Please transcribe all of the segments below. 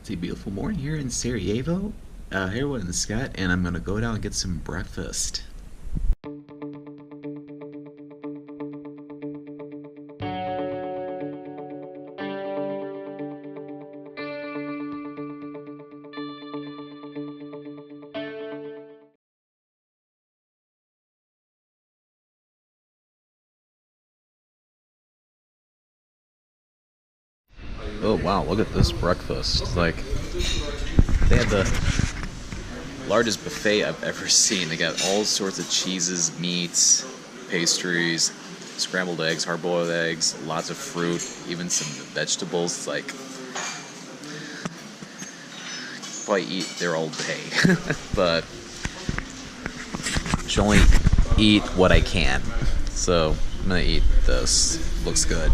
It's a beautiful morning here in Sarajevo, here with Scott, and I'm gonna go down and get some breakfast. Oh wow, look at this breakfast. Like, they have the largest buffet I've ever seen. They got all sorts of cheeses, meats, pastries, scrambled eggs, hard-boiled eggs, lots of fruit, even some vegetables. Like, probably eat there all day. But should only eat what I can. So I'm gonna eat this. Looks good.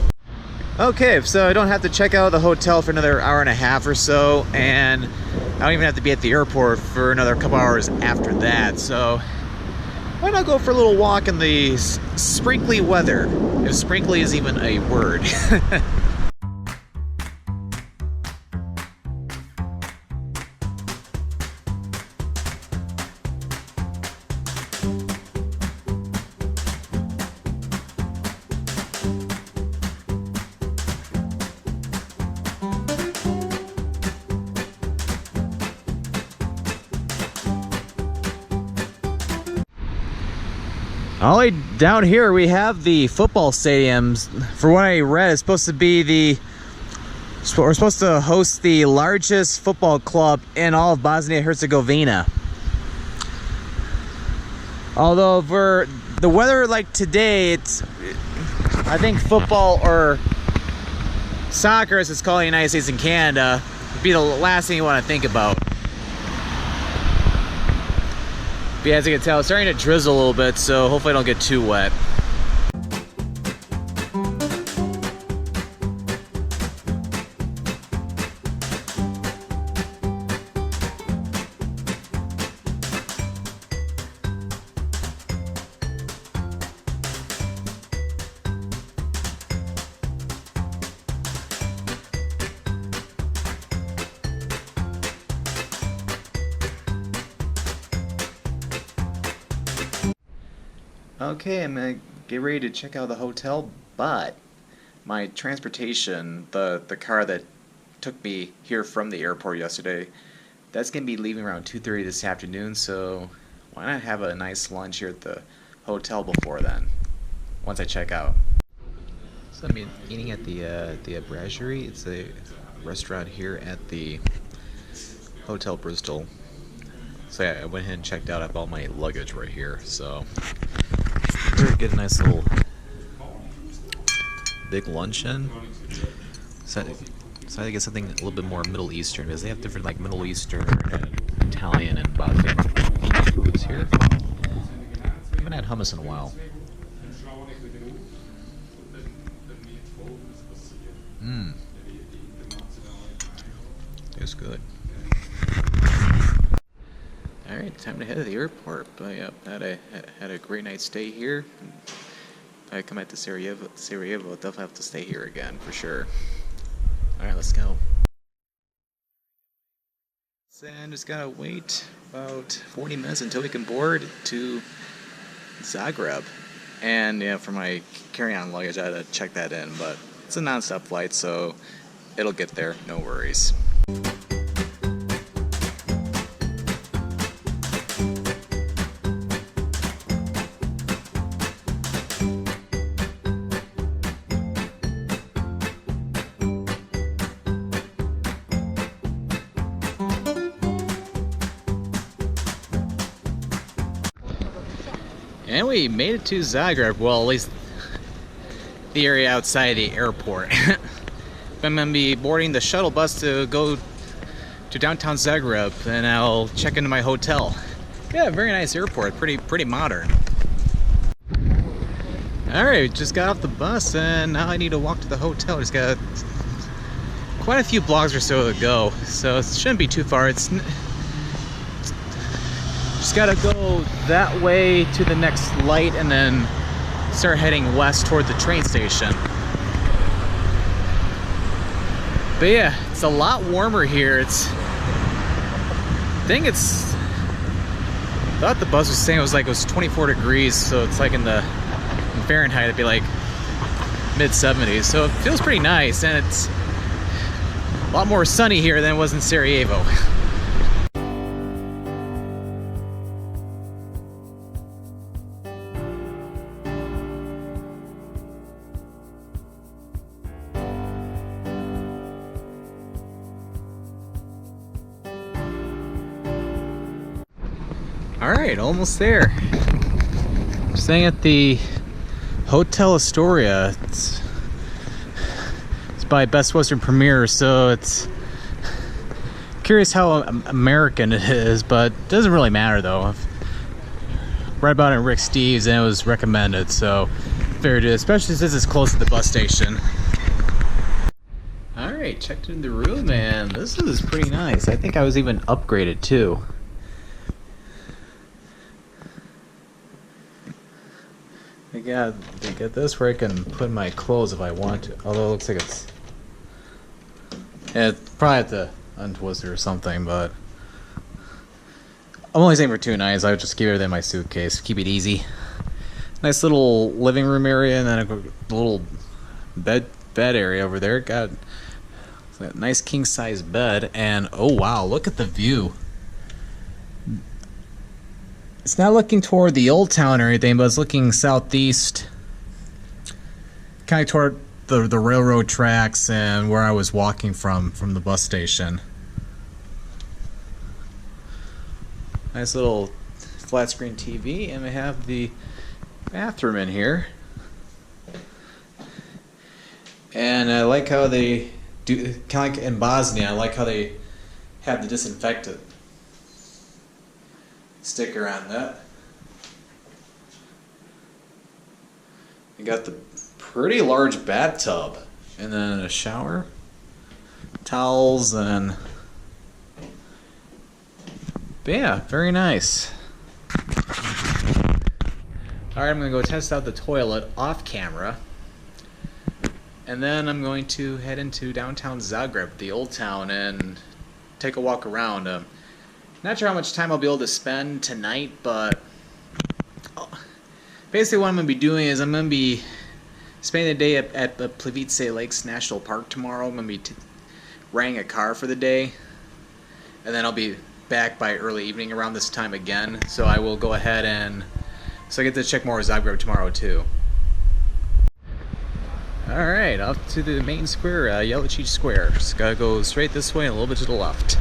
Okay, so I don't have to check out the hotel for another hour and a half or so, and I don't even have to be at the airport for another couple hours after that. So why not go for a little walk in the sprinkly weather, if sprinkly is even a word. All the way down here we have the football stadiums. For what I read, it's supposed to be we're supposed to host the largest football club in all of Bosnia and Herzegovina. Although for the weather like today, I think football or soccer, as it's called in the United States and Canada, would be the last thing you want to think about. But yeah, as you can tell, it's starting to drizzle a little bit, so hopefully I don't get too wet. Okay, I'm gonna get ready to check out the hotel, but my transportation, the car that took me here from the airport yesterday, that's gonna be leaving around 2:30 this afternoon, so why not have a nice lunch here at the hotel before then, once I check out. So I'm eating at the Brasserie. It's a restaurant here at the Hotel Bristol. So yeah, I went ahead and checked out. I have all my luggage right here, so we're gonna get a nice little big luncheon. So I had to get something a little bit more Middle Eastern, because they have different like Middle Eastern and Italian and Bosnian foods here. I haven't had hummus in a while. Tastes good. Alright, time to head to the airport. But yeah, had a great night's stay here. If I come back to Sarajevo, I'll definitely have to stay here again for sure. Alright, let's go. And just gotta wait about 40 minutes until we can board to Zagreb. And yeah, for my carry-on luggage, I had to check that in, but it's a non-stop flight, so it'll get there, no worries. And we made it to Zagreb, well, at least the area outside the airport. I'm going to be boarding the shuttle bus to go to downtown Zagreb, and I'll check into my hotel. Yeah, very nice airport, pretty modern. Alright, just got off the bus, and now I need to walk to the hotel. Just got quite a few blocks or so to go, so it shouldn't be too far. It's just gotta go that way to the next light and then start heading west toward the train station. But yeah, it's a lot warmer here. I thought the bus was saying it was 24 degrees, so it's like in Fahrenheit it'd be like mid 70s. So it feels pretty nice, and it's a lot more sunny here than it was in Sarajevo. Alright, almost there. Staying at the Hotel Astoria. It's by Best Western Premier, so it's curious how American it is, but it doesn't really matter though. I've read about it in Rick Steves and it was recommended, so fair to, especially since it's close to the bus station. Alright, checked in the room and this is pretty nice. I think I was even upgraded too. They got this where I can put my clothes if I want to. Although it looks like it's... Yeah, probably have to untwist it or something, but... I'm only saying for 2 nights. I would just keep it in my suitcase. Keep it easy. Nice little living room area, and then a little bed area over there. Got a nice king-size bed, and oh wow, look at the view. It's not looking toward the old town or anything, but it's looking southeast, kind of toward the railroad tracks and where I was walking from the bus station. Nice little flat screen TV, and we have the bathroom in here. And I like how they do, kind of like in Bosnia, I like how they have the disinfectant sticker on that. You got the pretty large bathtub, and then a shower, towels, and but yeah, very nice. Alright, I'm gonna go test out the toilet off camera, and then I'm going to head into downtown Zagreb, the old town, and take a walk around. Not sure how much time I'll be able to spend tonight, but basically what I'm going to be doing is I'm going to be spending the day at the Plivice Lakes National Park tomorrow. I'm going to be renting a car for the day, and then I'll be back by early evening around this time again. So I will go ahead and I get to check more of Zagreb tomorrow too. Alright, off to the main square, Jelacic Square. Just gotta go straight this way and a little bit to the left.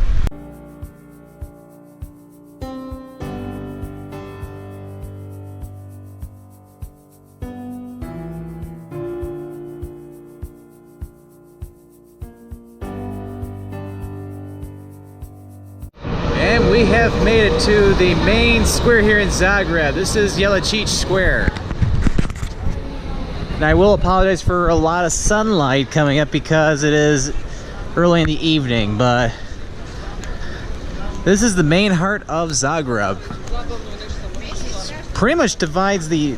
We have made it to the main square here in Zagreb. This is Jelacic Square. And I will apologize for a lot of sunlight coming up because it is early in the evening, but this is the main heart of Zagreb. Pretty much divides the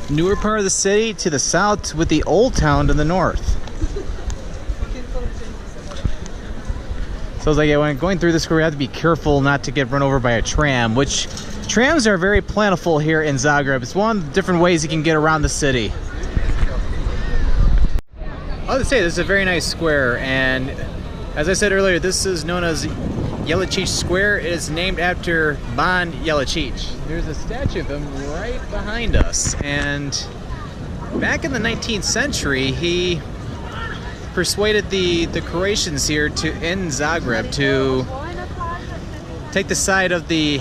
newer part of the city to the south with the old town to the north. So it's like when going through the square, you have to be careful not to get run over by a tram, which trams are very plentiful here in Zagreb. It's one of the different ways you can get around the city. I would say this is a very nice square, and as I said earlier, this is known as Jelacic Square. It is named after Ban Jelacic. There's a statue of him right behind us, and back in the 19th century, he persuaded the Croatians here in Zagreb to take the side of the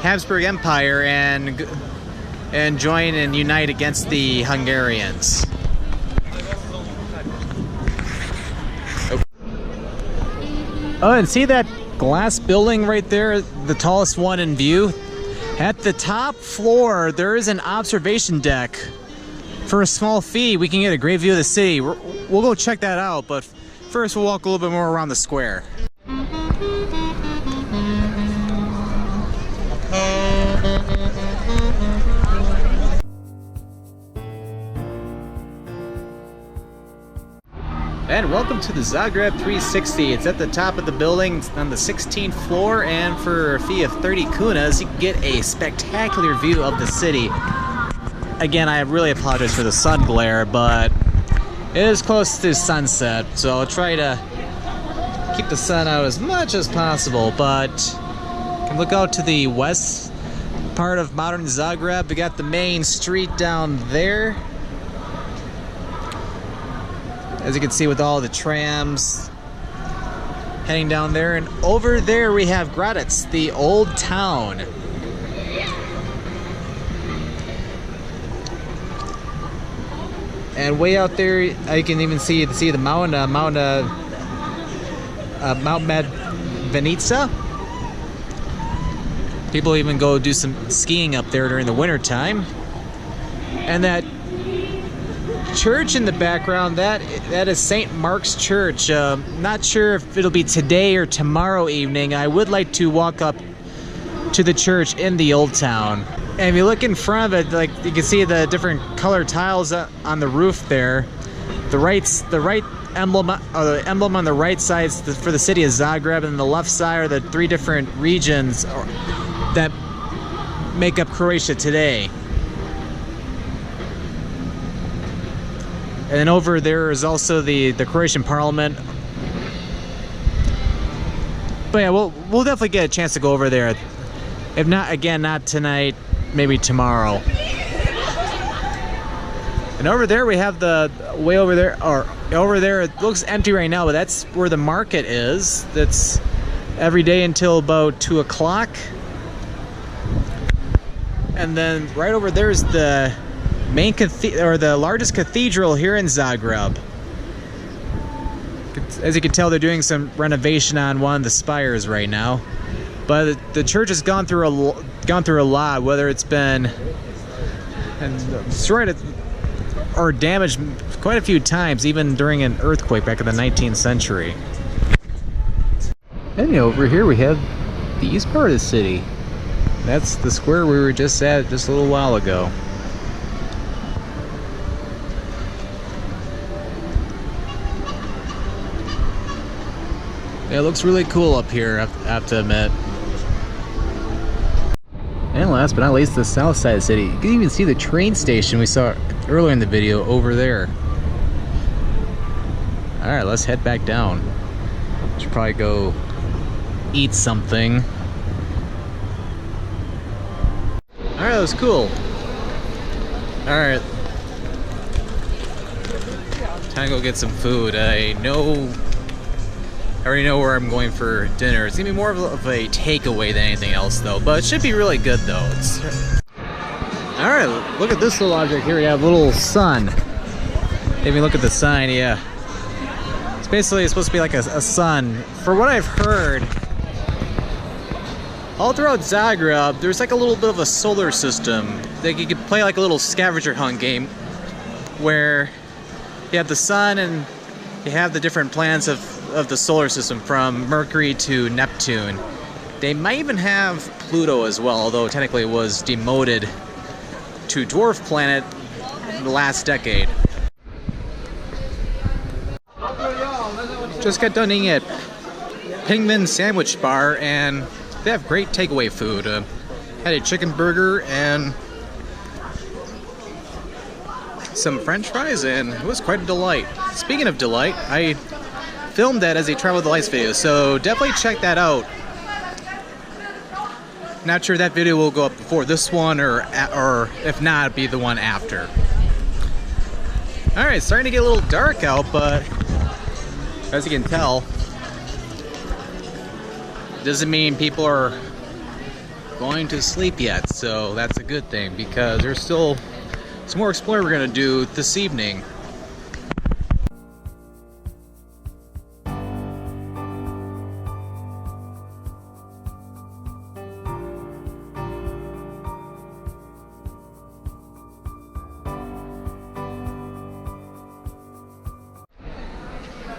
Habsburg Empire and join and unite against the Hungarians. Oh, and see that glass building right there, the tallest one in view? At the top floor, there is an observation deck. For a small fee, we can get a great view of the city. We'll go check that out, but first we'll walk a little bit more around the square. And welcome to the Zagreb 360. It's at the top of the building, it's on the 16th floor, and for a fee of 30 kunas, you can get a spectacular view of the city. Again, I really apologize for the sun glare, but it is close to sunset, so I'll try to keep the sun out as much as possible, but you can look out to the west part of modern Zagreb. We got the main street down there, as you can see, with all the trams heading down there. And over there we have Gradec, the old town. And way out there, you can even see the Mount Medvednica. People even go do some skiing up there during the winter time. And that church in the background, that is St. Mark's Church. Not sure if it'll be today or tomorrow evening. I would like to walk up to the church in the old town. And if you look in front of it, like, you can see the different color tiles on the roof there. The right emblem, or the emblem on the right side is for the city of Zagreb, and the left side are the three different regions that make up Croatia today. And then over there is also the Croatian Parliament. But yeah, we'll definitely get a chance to go over there. If not, again, not tonight, maybe tomorrow. And over there we have way over there, or over there, it looks empty right now, but that's where the market is. That's every day until about 2 o'clock. And then right over there is the main or the largest cathedral here in Zagreb. As you can tell, they're doing some renovation on one of the spires right now. But the church has gone through a lot, whether it's been destroyed or damaged quite a few times, even during an earthquake back in the 19th century. And over here we have the east part of the city. That's the square we were just at just a little while ago. It looks really cool up here, I have to admit. And last but not least, the south side of the city. You can even see the train station we saw earlier in the video over there. Alright, let's head back down. Should probably go eat something. Alright, that was cool. Alright. Time to go get some food. I already know where I'm going for dinner. It's gonna be more of a takeaway than anything else, though. But it should be really good, though. Alright, look at this little object here. We have a little sun. If you look at the sign, yeah. It's supposed to be like a sun. For what I've heard, all throughout Zagreb, there's like a little bit of a solar system. Like, you could play like a little scavenger hunt game where you have the sun and you have the different planets of the solar system, from Mercury to Neptune. They might even have Pluto as well, although technically it was demoted to dwarf planet in the last decade. Just got done eating at Penguin Sandwich Bar, and they have great takeaway food. Had a chicken burger and some french fries, and it was quite a delight. Speaking of delight, I filmed that as a Travel with the Lights video, so definitely check that out. Not sure that video will go up before this one, or if not, it'll be the one after. Alright, starting to get a little dark out, but as you can tell, doesn't mean people are going to sleep yet, so that's a good thing, because there's still some more exploring we're going to do this evening.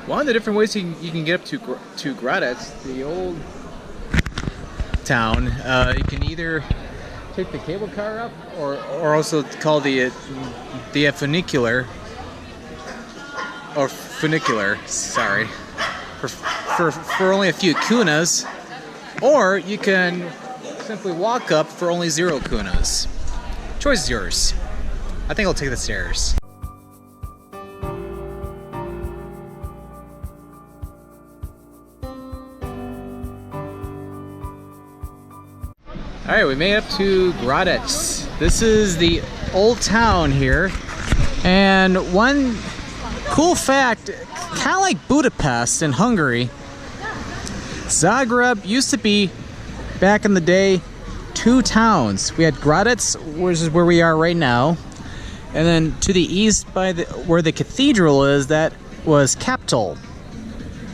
One of the different ways you can get up to Gradec, the old town, you can either take the cable car up, or also called the funicular. or funicular, sorry, for only a few kunas, or you can simply walk up for only 0 kunas. Choice is yours. I think I'll take the stairs. Alright, we made it up to Gradec. This is the old town here. And one cool fact, kind of like Budapest in Hungary, Zagreb used to be, back in the day, 2 towns. We had Gradec, which is where we are right now. And then to the east, by where the cathedral is, that was Capital.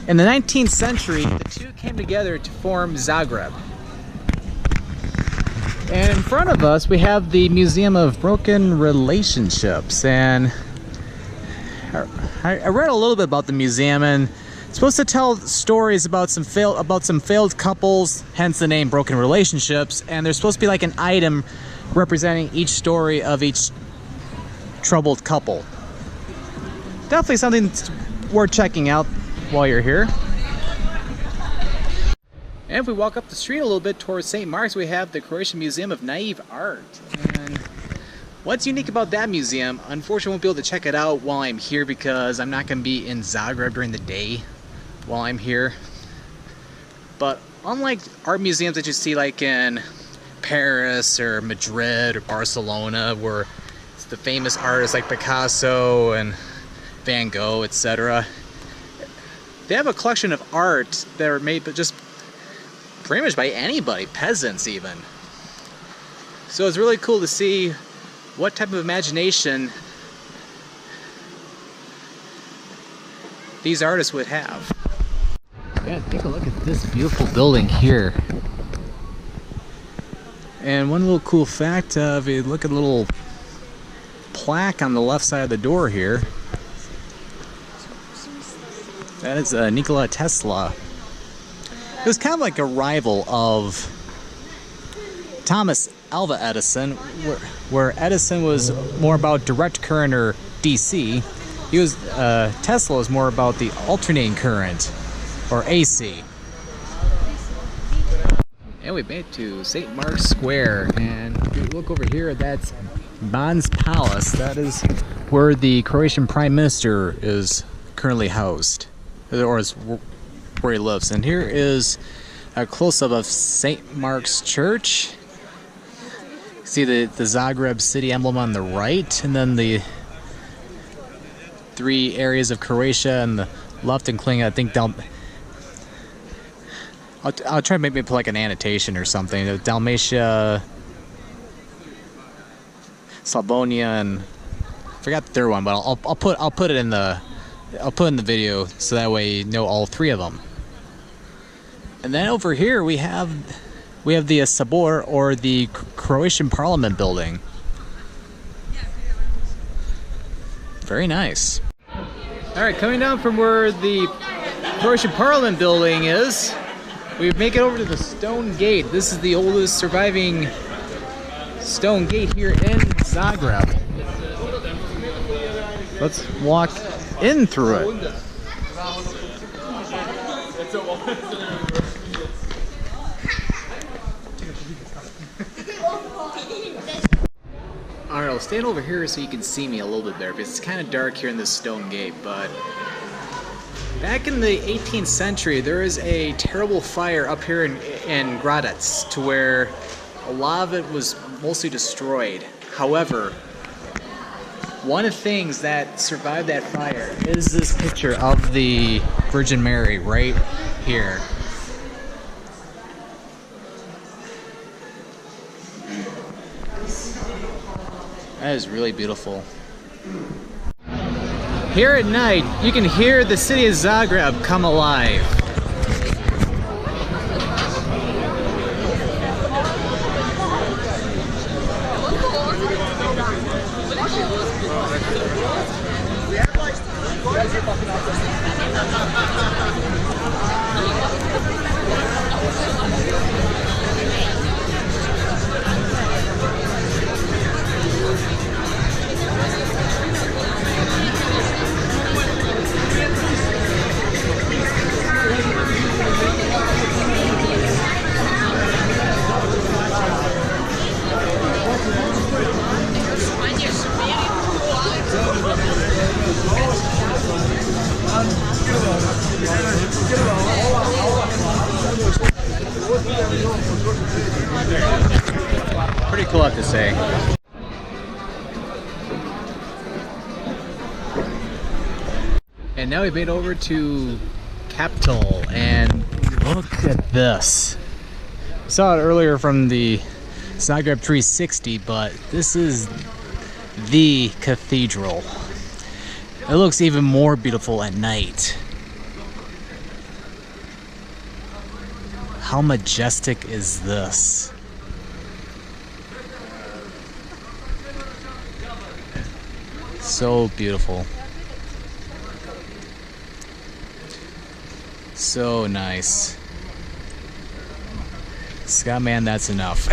In the 19th century, the 2 came together to form Zagreb. And in front of us, we have the Museum of Broken Relationships. And I read a little bit about the museum, and it's supposed to tell stories about some failed couples, hence the name Broken Relationships. And there's supposed to be like an item representing each story of each troubled couple. Definitely something worth checking out while you're here. And if we walk up the street a little bit towards St. Mark's, we have the Croatian Museum of Naive Art. And what's unique about that museum, unfortunately I won't be able to check it out while I'm here because I'm not going to be in Zagreb during the day while I'm here. But unlike art museums that you see like in Paris or Madrid or Barcelona, where it's the famous artists like Picasso and Van Gogh, etc., they have a collection of art that are made just pretty much by anybody, peasants even. So it's really cool to see what type of imagination these artists would have. Yeah, take a look at this beautiful building here. And one little cool fact, if you look at a little plaque on the left side of the door here, that is Nikola Tesla. It was kind of like a rival of Thomas Alva Edison, where Edison was more about direct current or DC. Tesla was more about the alternating current or AC. And we made it to St. Mark's Square, and if you look over here, that's Ban's Palace. That is where the Croatian Prime Minister is currently housed, or is where he lives. And here is a close-up of St. Mark's Church. See the Zagreb city emblem on the right, and then the 3 areas of Croatia on the left, including, I think, I'll try to maybe put like an annotation or something. Dalmatia, Slavonia, and I forgot the 3rd one, but I'll put it in the video so that way you know all 3 of them. And then over here we have the Sabor, or the Croatian Parliament building. Very nice. All right, coming down from where the Croatian Parliament building is, we make it over to the Stone Gate. This is the oldest surviving stone gate here in Zagreb. Let's walk in through it. Alright, I'll stand over here so you can see me a little bit better, because it's kind of dark here in this stone gate. But back in the 18th century, there was a terrible fire up here in Gradec, to where a lot of it was mostly destroyed. However, one of the things that survived that fire is this picture of the Virgin Mary right here. That is really beautiful. Here at night, you can hear the city of Zagreb come alive. Pretty cool, I have to say. And now we've made over to Capital, and look at this. I saw it earlier from the Zagreb 360, but this is the cathedral. It looks even more beautiful at night. How majestic is this? So beautiful. So nice. Scott, man, that's enough.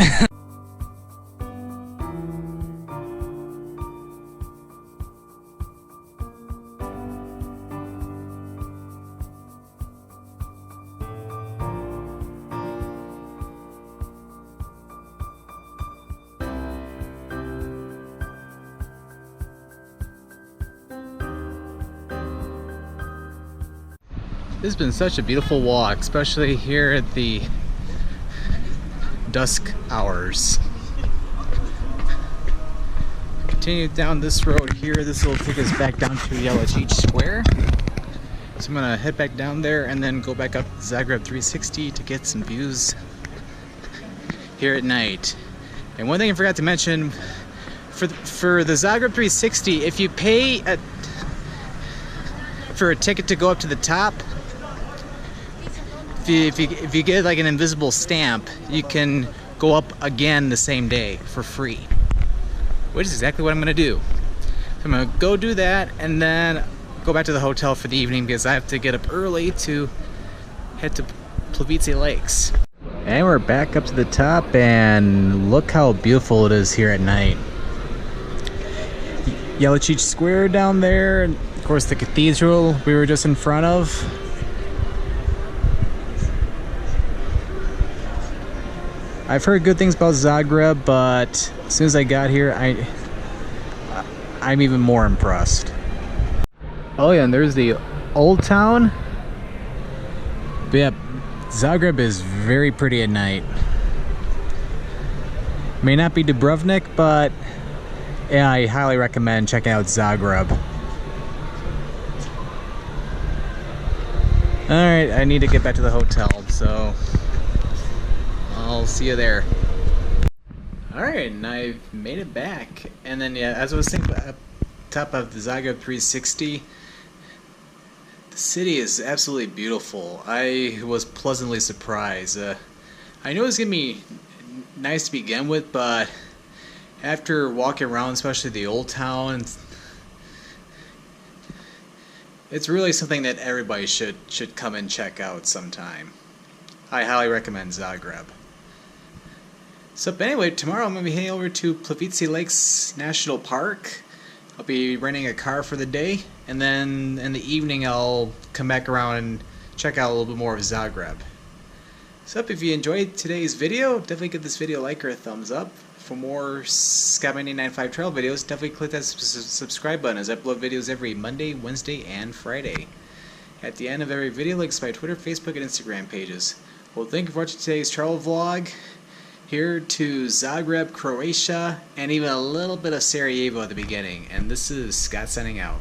This has been such a beautiful walk, especially here at the dusk hours. Continue down this road here. This will take us back down to Jelacic Square. So I'm gonna head back down there and then go back up Zagreb 360 to get some views here at night. And one thing I forgot to mention, for the Zagreb 360, if you pay for a ticket to go up to the top, if you get like an invisible stamp, you can go up again the same day for free, which is exactly what I'm gonna do. So I'm gonna go do that and then go back to the hotel for the evening because I have to get up early to head to Plivice Lakes. And we're back up to the top, and look how beautiful it is here at night. Jelacic Square down there, and of course the cathedral we were just in front of. I've heard good things about Zagreb, but as soon as I got here, I'm even more impressed. Oh yeah, and there's the old town. But yeah, Zagreb is very pretty at night. May not be Dubrovnik, but yeah, I highly recommend checking out Zagreb. Alright, I need to get back to the hotel, so I'll see you there. Alright, and I've made it back. And then, yeah, as I was saying, up top of the Zagreb 360, the city is absolutely beautiful. I was pleasantly surprised. I knew it was going to be nice to begin with, but after walking around, especially the old town, it's really something that everybody should come and check out sometime. I highly recommend Zagreb. So, but anyway, tomorrow I'm going to be heading over to Plivice Lakes National Park. I'll be renting a car for the day, and then in the evening I'll come back around and check out a little bit more of Zagreb. So if you enjoyed today's video, definitely give this video a like or a thumbs up. For more Scott995 travel videos, definitely click that subscribe button, as I upload videos every Monday, Wednesday, and Friday. At the end of every video, links to my Twitter, Facebook, and Instagram pages. Well, thank you for watching today's travel vlog. Here to Zagreb, Croatia, and even a little bit of Sarajevo at the beginning. And this is Scott signing out.